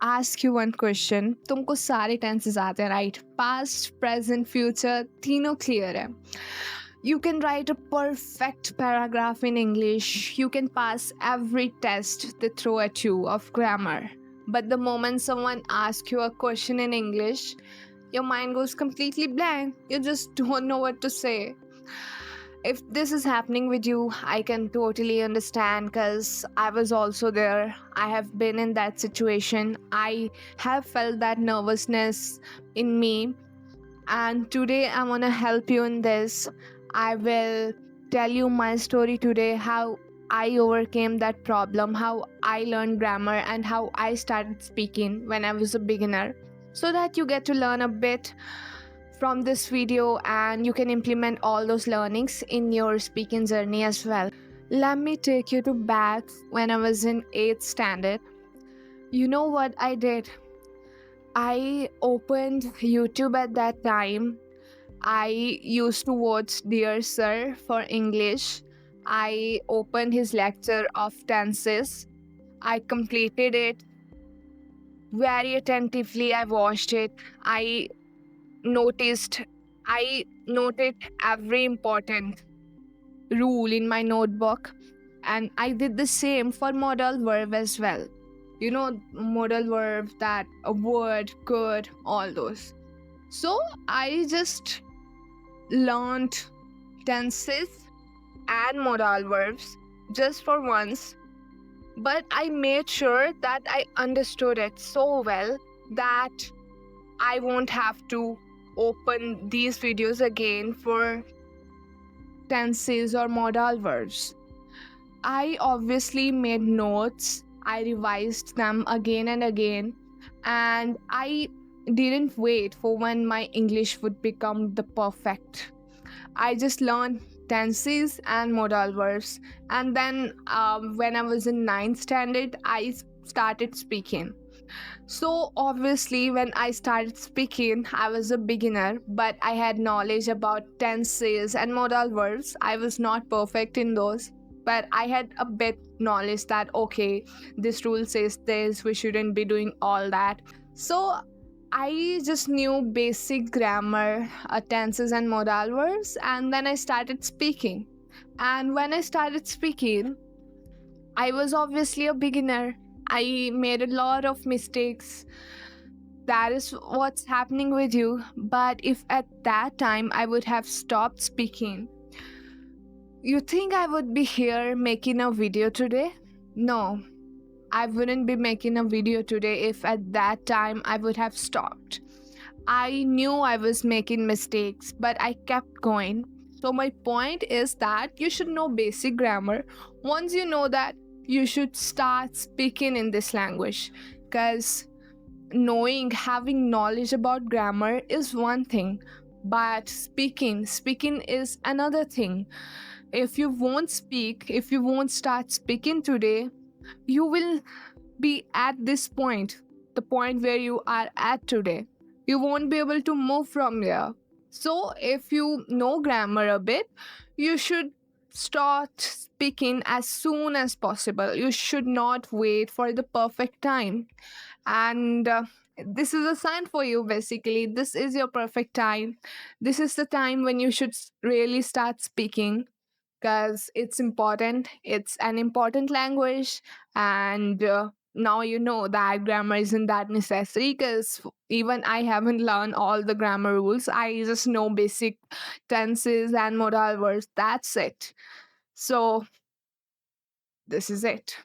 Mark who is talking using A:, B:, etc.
A: ask you one question, तुमको सारे tenses आते हैं, right? Past, present, future, तीनों clear है. You can write a perfect paragraph in English. You can pass every test they throw at you of grammar. But the moment someone asks you a question in English, your mind goes completely blank. You just don't know what to say. If this is happening with you, I can totally understand because I was also there. I have been in that situation. I have felt that nervousness in me. And today I want to help you in this. I will tell you my story today, how I overcame that problem, how I learned grammar, and how I started speaking when I was a beginner, so that you get to learn a bit from this video and you can implement all those learnings in your speaking journey as well. Let me take you to back when I was in 8th standard. You know what I did? I opened YouTube at that time. I used to watch Dear Sir for English. I opened his lecture of tenses. I completed it very attentively. I watched it. Noticed I noted every important rule in my notebook, and I did the same for modal verb as well. You know, modal verb, that a word, could, all those. So I just learned tenses and modal verbs just for once, but I made sure that I understood it so well that I won't have to open these videos again for tenses or modal verbs. I obviously made notes, I revised them again and again, and I didn't wait for when my English would become the perfect. I just learned tenses and modal verbs, and then when I was in 9th standard, I started speaking. So, obviously, when I started speaking, I was a beginner, but I had knowledge about tenses and modal verbs. I was not perfect in those, but I had a bit knowledge that, okay, this rule says this, we shouldn't be doing all that. So, I just knew basic grammar, tenses, and modal verbs, and then I started speaking. And when I started speaking, I was obviously a beginner. I made a lot of mistakes. That is what's happening with you. But if at that time I would have stopped speaking, you think I would be here making a video today? No, I wouldn't be making a video today if at that time I would have stopped. I knew I was making mistakes, but I kept going. So, my point is that you should know basic grammar. Once you know that, you should start speaking in this language, because having knowledge about grammar is one thing, but speaking is another thing. If you won't speak, if you won't start speaking today, you will be at this point, the point where you are at today. You won't be able to move from there. So, if you know grammar a bit, you should start speaking as soon as possible. You should not wait for the perfect time. And this is a sign for you, basically. This is your perfect time. This is the time when you should really start speaking, because it's important. It's an important language, and now you know that grammar isn't that necessary, because even I haven't learned all the grammar rules. I just know basic tenses and modal verbs. That's it. So, this is it.